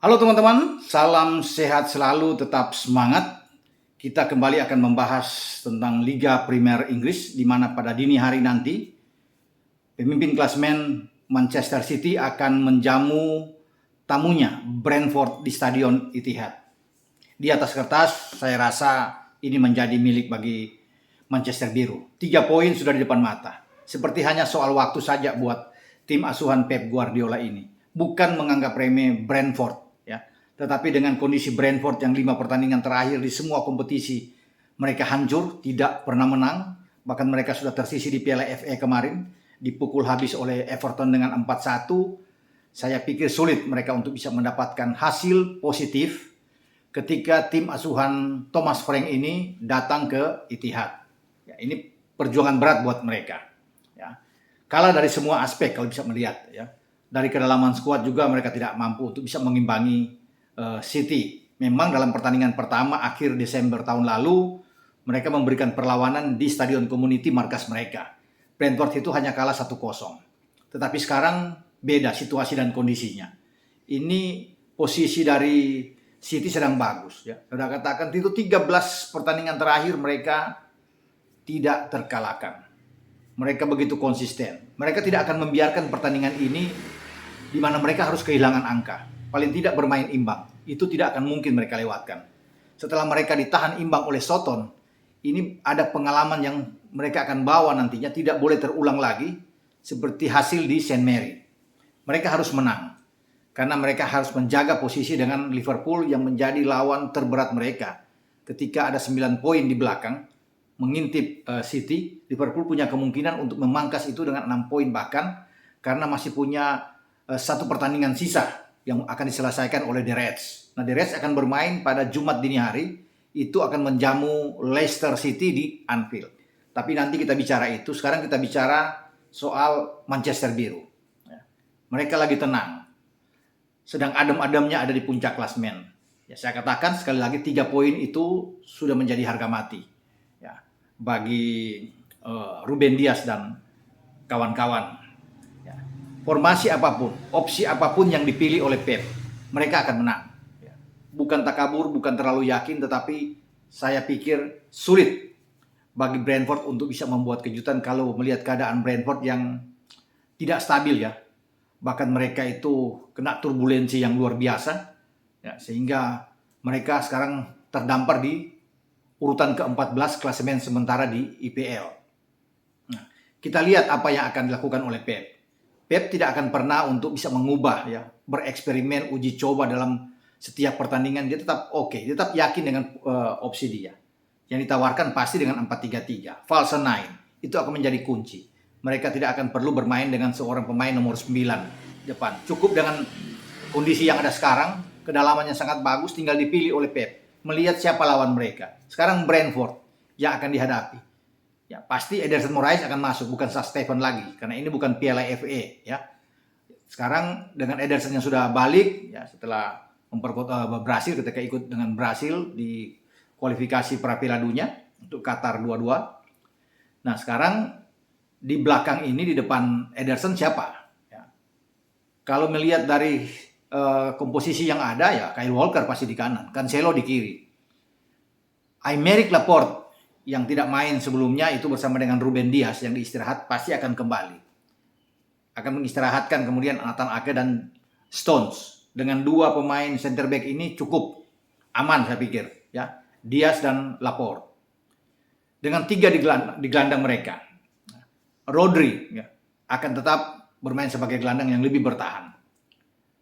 Halo teman-teman, salam sehat selalu, tetap semangat. Kita kembali akan membahas tentang Liga Premier Inggris, di mana pada dini hari nanti pemimpin klasemen Manchester City akan menjamu tamunya Brentford di Stadion Etihad. Di atas kertas, saya rasa ini menjadi milik bagi Manchester Biru. 3 poin sudah di depan mata. Seperti hanya soal waktu saja buat tim asuhan Pep Guardiola ini. Bukan menganggap remeh Brentford, ya. Tetapi dengan kondisi Brentford yang 5 pertandingan terakhir di semua kompetisi mereka hancur, tidak pernah menang. Bahkan mereka sudah tersisih di Piala FA kemarin, dipukul habis oleh Everton dengan 4-1. Saya pikir sulit mereka untuk bisa mendapatkan hasil positif ketika tim asuhan Thomas Frank ini datang ke Etihad. Ya, ini perjuangan berat buat mereka. Ya. Kalah dari semua aspek kalau bisa melihat. Ya. Dari kedalaman skuad juga mereka tidak mampu untuk bisa mengimbangi City. Memang dalam pertandingan pertama akhir Desember tahun lalu mereka memberikan perlawanan di Stadion Community markas mereka. Brentford itu hanya kalah 1-0. Tetapi sekarang beda situasi dan kondisinya. Ini posisi dari City sedang bagus, ya. Sudah katakan itu 13 pertandingan terakhir mereka tidak terkalahkan. Mereka begitu konsisten. Mereka tidak akan membiarkan pertandingan ini di mana mereka harus kehilangan angka. Paling tidak bermain imbang. Itu tidak akan mungkin mereka lewatkan. Setelah mereka ditahan imbang oleh Soton, ini ada pengalaman yang mereka akan bawa nantinya, tidak boleh terulang lagi seperti hasil di St. Mary. Mereka harus menang. Karena mereka harus menjaga posisi dengan Liverpool yang menjadi lawan terberat mereka. Ketika ada 9 poin di belakang, mengintip City, Liverpool punya kemungkinan untuk memangkas itu dengan 6 poin bahkan, karena masih punya 1 pertandingan sisa yang akan diselesaikan oleh The Reds. Nah, The Reds akan bermain pada Jumat dini hari, itu akan menjamu Leicester City di Anfield. Tapi nanti kita bicara itu, sekarang kita bicara soal Manchester Biru. Mereka lagi tenang, sedang adem-ademnya ada di puncak klasemen. Ya, saya katakan sekali lagi 3 poin itu sudah menjadi harga mati, ya, bagi Ruben Dias dan kawan-kawan. Ya. Formasi apapun, opsi apapun yang dipilih oleh Pep, mereka akan menang. Ya. Bukan takabur, bukan terlalu yakin, tetapi saya pikir sulit bagi Brentford untuk bisa membuat kejutan kalau melihat keadaan Brentford yang tidak stabil, ya. Bahkan mereka itu kena turbulensi yang luar biasa, ya, sehingga mereka sekarang terdampar di urutan ke-14 klasemen sementara di IPL. Nah, kita lihat apa yang akan dilakukan oleh Pep. Pep tidak akan pernah untuk bisa mengubah, ya, bereksperimen, uji coba dalam setiap pertandingan. Dia tetap dia tetap yakin dengan opsi dia. Yang ditawarkan pasti dengan 4-3-3, false nine, itu akan menjadi kunci. Mereka tidak akan perlu bermain dengan seorang pemain nomor 9 depan. Cukup dengan kondisi yang ada sekarang, kedalamannya sangat bagus, tinggal dipilih oleh Pep. Melihat siapa lawan mereka. Sekarang Brentford yang akan dihadapi. Ya, pasti Ederson Moraes akan masuk, bukan Stephen lagi. Karena ini bukan Piala FA, ya. Sekarang dengan Ederson yang sudah balik, ya, setelah berhasil ketika ikut dengan Brasil di kualifikasi pra Piala Dunia untuk Qatar 22. Nah, sekarang di belakang ini, di depan Ederson siapa? Ya. Kalau melihat dari komposisi yang ada, ya Kyle Walker pasti di kanan, Cancelo di kiri. Aymeric Laporte yang tidak main sebelumnya itu bersama dengan Ruben Dias yang diistirahat pasti akan kembali. Akan mengistirahatkan kemudian Nathan Ake dan Stones. Dengan 2 pemain center back ini cukup aman saya pikir, ya. Dias dan Laporte. Dengan 3 di gelandang mereka. Rodri, ya, akan tetap bermain sebagai gelandang yang lebih bertahan.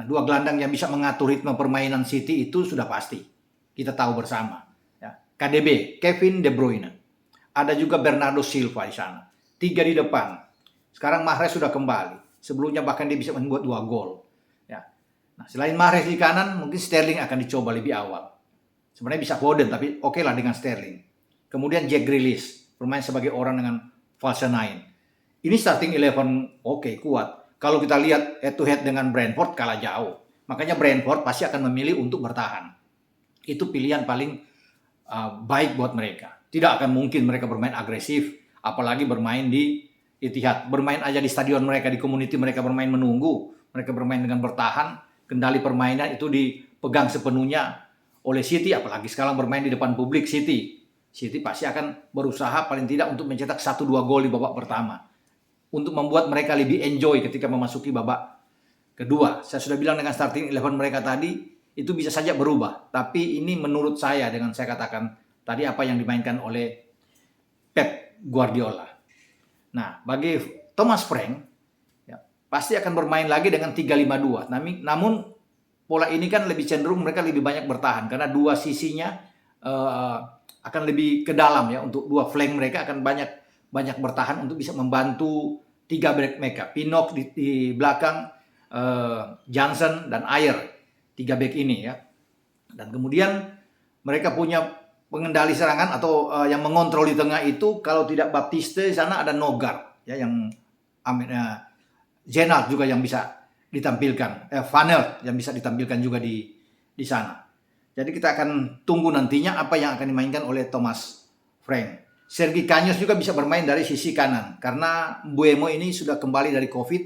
Nah, 2 gelandang yang bisa mengatur ritme permainan City itu sudah pasti. Kita tahu bersama. Ya. KDB, Kevin De Bruyne. Ada juga Bernardo Silva di sana. 3 di depan. Sekarang Mahrez sudah kembali. Sebelumnya bahkan dia bisa membuat 2 gol. Ya. Nah, selain Mahrez di kanan, mungkin Sterling akan dicoba lebih awal. Sebenarnya bisa Foden, tapi oke lah dengan Sterling. Kemudian Jack Grealish, bermain sebagai orang dengan false nine. Ini starting 11 kuat. Kalau kita lihat head to head dengan Brentford kalah jauh. Makanya Brentford pasti akan memilih untuk bertahan. Itu pilihan paling baik buat mereka. Tidak akan mungkin mereka bermain agresif, apalagi bermain di Etihad. Bermain aja di stadion mereka, di community mereka bermain menunggu. Mereka bermain dengan bertahan. kendali permainan itu dipegang sepenuhnya oleh City, apalagi sekarang bermain di depan publik City pasti akan berusaha paling tidak untuk mencetak 1-2 gol di babak pertama untuk membuat mereka lebih enjoy ketika memasuki babak kedua. Saya sudah bilang dengan starting 11 mereka tadi itu bisa saja berubah, tapi ini menurut saya dengan saya katakan tadi apa yang dimainkan oleh Pep Guardiola. Nah, bagi Thomas Frank ya, pasti akan bermain lagi dengan 3-5-2. Namun pola ini kan lebih cenderung mereka lebih banyak bertahan karena dua sisinya akan lebih ke dalam ya, untuk dua flank mereka akan banyak bertahan untuk bisa membantu tiga back mereka, Pinnock di belakang, Johnson dan Ayer, tiga back ini ya. Dan kemudian mereka punya pengendali serangan atau yang mengontrol di tengah itu, kalau tidak Baptiste di sana ada Nogard ya, yang Zenald juga yang bisa ditampilkan, Van Aert yang bisa ditampilkan juga di sana. Jadi kita akan tunggu nantinya apa yang akan dimainkan oleh Thomas Frank. Sergi Caños juga bisa bermain dari sisi kanan karena Mbeumo ini sudah kembali dari COVID.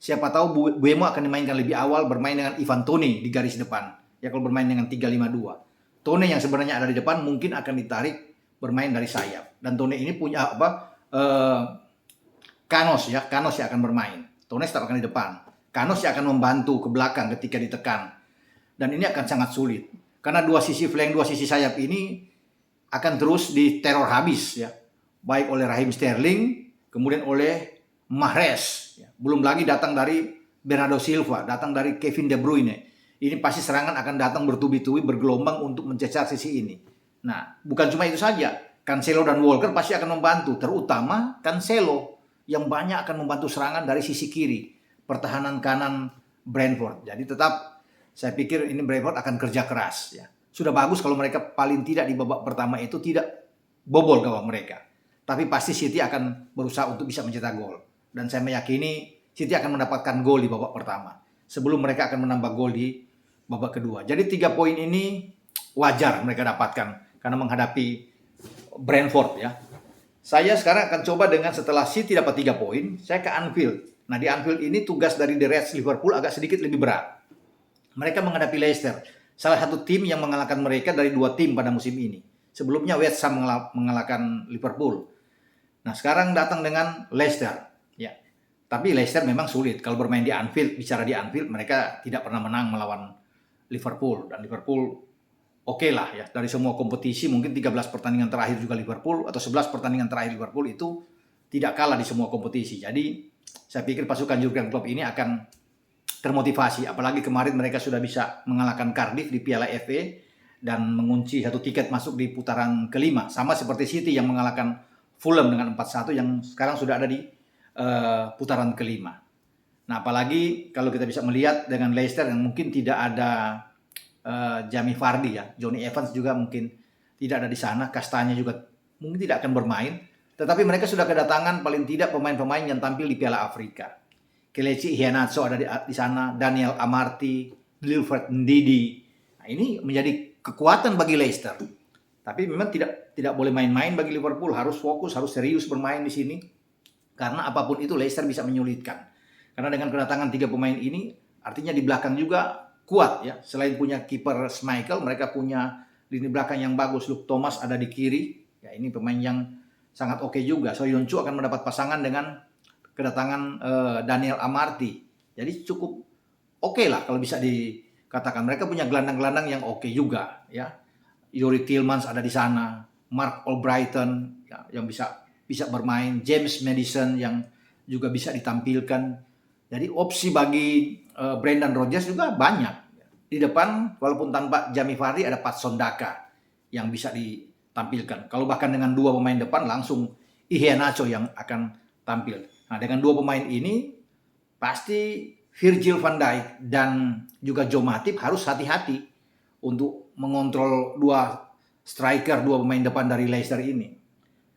Siapa tahu Mbeumo akan dimainkan lebih awal bermain dengan Ivan Toney di garis depan. Ya kalau bermain dengan 3-5-2. Toney yang sebenarnya ada di depan mungkin akan ditarik bermain dari sayap. Dan Toney ini punya Canos yang akan bermain. Toney tetap akan di depan. Canos yang akan membantu ke belakang ketika ditekan. Dan ini akan sangat sulit. Karena dua sisi flank, dua sisi sayap ini akan terus diteror habis ya. Baik oleh Raheem Sterling, kemudian oleh Mahrez. Ya. Belum lagi datang dari Bernardo Silva, datang dari Kevin De Bruyne. Ini pasti serangan akan datang bertubi-tubi, bergelombang untuk mencecar sisi ini. Nah, bukan cuma itu saja. Cancelo dan Walker pasti akan membantu. Terutama Cancelo yang banyak akan membantu serangan dari sisi kiri. Pertahanan kanan Brentford. Jadi tetap saya pikir ini Brentford akan kerja keras ya. Sudah bagus kalau mereka paling tidak di babak pertama itu tidak bobol gawang mereka. Tapi pasti City akan berusaha untuk bisa mencetak gol. Dan saya meyakini City akan mendapatkan gol di babak pertama sebelum mereka akan menambah gol di babak kedua. Jadi 3 poin ini wajar mereka dapatkan karena menghadapi Brentford ya. Saya sekarang akan coba dengan setelah City dapat 3 poin, saya ke Anfield. Nah di Anfield ini tugas dari The Reds Liverpool agak sedikit lebih berat. Mereka menghadapi Leicester, salah satu tim yang mengalahkan mereka dari 2 tim pada musim ini. Sebelumnya West Ham mengalahkan Liverpool. Nah sekarang datang dengan Leicester. Ya, tapi Leicester memang sulit. Kalau bermain di Anfield, bicara di Anfield, mereka tidak pernah menang melawan Liverpool. Dan Liverpool oke lah ya. Dari semua kompetisi mungkin 13 pertandingan terakhir juga Liverpool, atau 11 pertandingan terakhir Liverpool itu tidak kalah di semua kompetisi. Jadi saya pikir pasukan Jurgen Klopp ini akan termotivasi, apalagi kemarin mereka sudah bisa mengalahkan Cardiff di Piala FA dan mengunci 1 tiket masuk di putaran kelima, sama seperti City yang mengalahkan Fulham dengan 4-1 yang sekarang sudah ada di putaran kelima. Nah apalagi kalau kita bisa melihat dengan Leicester yang mungkin tidak ada Jamie Vardy ya, Johnny Evans juga mungkin tidak ada di sana, Kastanya juga mungkin tidak akan bermain, tetapi mereka sudah kedatangan paling tidak pemain-pemain yang tampil di Piala Afrika. Kelechi Iheanacho ada di sana, Daniel Amartey, Wilfred Ndidi. Nah, ini menjadi kekuatan bagi Leicester. Tapi memang tidak boleh main-main bagi Liverpool, harus fokus, harus serius bermain di sini. Karena apapun itu Leicester bisa menyulitkan. Karena dengan kedatangan 3 pemain ini, artinya di belakang juga kuat ya. Selain punya kiper Schmeichel, mereka punya lini belakang yang bagus. Luke Thomas ada di kiri. Ya, ini pemain yang sangat oke juga. Soyuncu akan mendapat pasangan dengan kedatangan Daniel Amartey. Jadi cukup oke lah kalau bisa dikatakan. Mereka punya gelandang-gelandang yang oke juga ya. Youri Tielemans ada di sana, Mark Albrighton ya, yang bisa bermain, James Maddison yang juga bisa ditampilkan. Jadi opsi bagi Brendan Rodgers juga banyak. Di depan walaupun tanpa Jamie Vardy ada Patson Daka yang bisa ditampilkan. Kalau bahkan dengan 2 pemain depan langsung Iheanacho yang akan tampil. Nah, dengan 2 pemain ini pasti Virgil van Dijk dan juga Joe Matip harus hati-hati untuk mengontrol 2 striker, 2 pemain depan dari Leicester ini.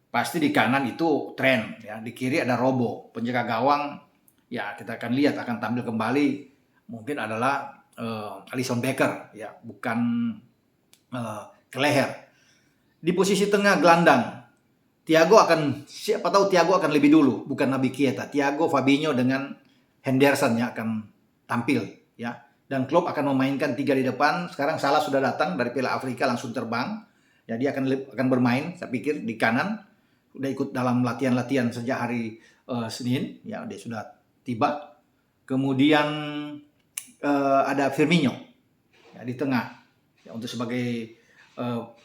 Pasti di kanan itu Trent ya, di kiri ada Robo, penjaga gawang ya kita akan lihat akan tampil kembali mungkin adalah Alisson Becker ya, bukan Kelleher. Di posisi tengah gelandang siapa tahu Thiago akan lebih dulu, bukan Naby Keita. Thiago, Fabinho dengan Henderson yang akan tampil ya. Dan Klopp akan memainkan 3 di depan. Sekarang Salah sudah datang dari Piala Afrika langsung terbang. Jadi akan bermain, saya pikir di kanan. Udah ikut dalam latihan-latihan sejak hari Senin. Ya, dia sudah tiba. Kemudian ada Firmino ya, di tengah ya, untuk sebagai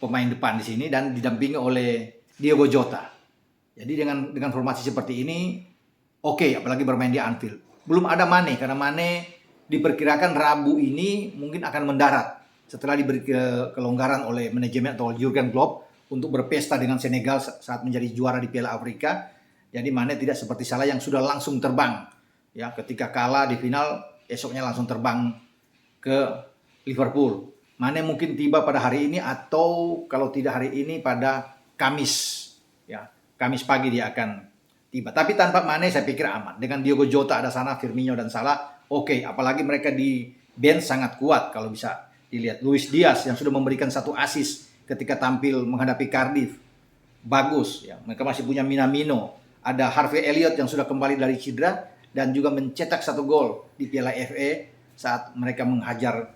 pemain depan di sini dan didampingi oleh Diogo Jota. Jadi dengan formasi seperti ini oke, apalagi bermain di Anfield. Belum ada Mane karena Mane diperkirakan Rabu ini mungkin akan mendarat setelah diberi kelonggaran oleh manajemen atau Jurgen Klopp untuk berpesta dengan Senegal saat menjadi juara di Piala Afrika. Jadi Mane tidak seperti Salah yang sudah langsung terbang. Ya, ketika kalah di final, esoknya langsung terbang ke Liverpool. Mane mungkin tiba pada hari ini atau kalau tidak hari ini pada Kamis. Ya, Kamis pagi dia akan tiba. Tapi tanpa Mane saya pikir aman. Dengan Diogo Jota ada sana, Firmino dan Salah, oke. Apalagi mereka di bench sangat kuat kalau bisa dilihat. Luis Diaz yang sudah memberikan 1 assist ketika tampil menghadapi Cardiff. Bagus ya. Mereka masih punya Minamino. Ada Harvey Elliott yang sudah kembali dari cedera dan juga mencetak 1 gol di Piala FA saat mereka menghajar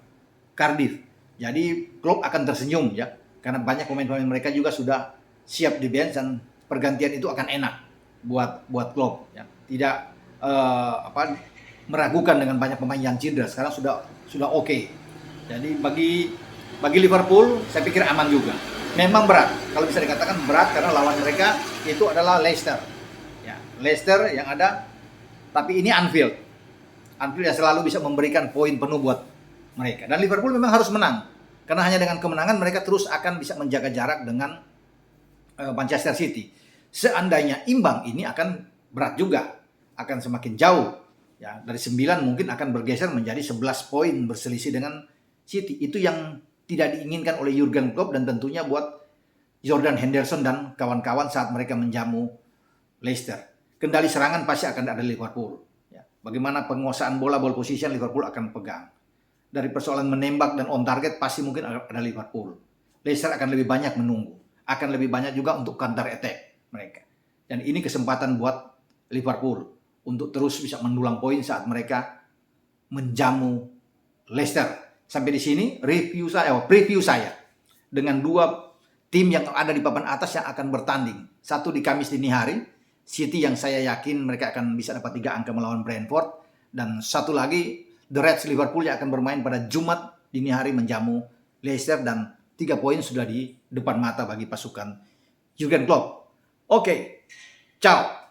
Cardiff. Jadi Klopp akan tersenyum ya. Karena banyak pemain-pemain mereka juga sudah siap di bench dan pergantian itu akan enak buat Klopp ya. Tidak meragukan dengan banyak pemain yang cedera. Sekarang sudah oke. Jadi bagi Liverpool saya pikir aman juga. Memang berat, kalau bisa dikatakan berat karena lawan mereka itu adalah Leicester. Ya, Leicester yang ada, tapi ini Anfield. Anfield yang selalu bisa memberikan poin penuh buat mereka. Dan Liverpool memang harus menang. Karena hanya dengan kemenangan mereka terus akan bisa menjaga jarak dengan Manchester City. Seandainya imbang ini akan berat juga, akan semakin jauh. Ya, dari 9 mungkin akan bergeser menjadi 11 poin berselisih dengan City. Itu yang tidak diinginkan oleh Jurgen Klopp dan tentunya buat Jordan Henderson dan kawan-kawan saat mereka menjamu Leicester. Kendali serangan pasti akan ada Liverpool. Ya. Bagaimana penguasaan bola, ball position Liverpool akan pegang. Dari persoalan menembak dan on target pasti mungkin ada Liverpool. Leicester akan lebih banyak menunggu. Akan lebih banyak juga untuk counter attack mereka. Dan ini kesempatan buat Liverpool untuk terus bisa mendulang poin saat mereka menjamu Leicester. Sampai di sini preview saya dengan 2 tim yang ada di papan atas yang akan bertanding. Satu di Kamis dini hari, City yang saya yakin mereka akan bisa dapat 3 angka melawan Brentford. Dan satu lagi, The Reds Liverpool yang akan bermain pada Jumat dini hari menjamu Leicester. Dan 3 poin sudah di depan mata bagi pasukan Jurgen Klopp. Oke, ciao.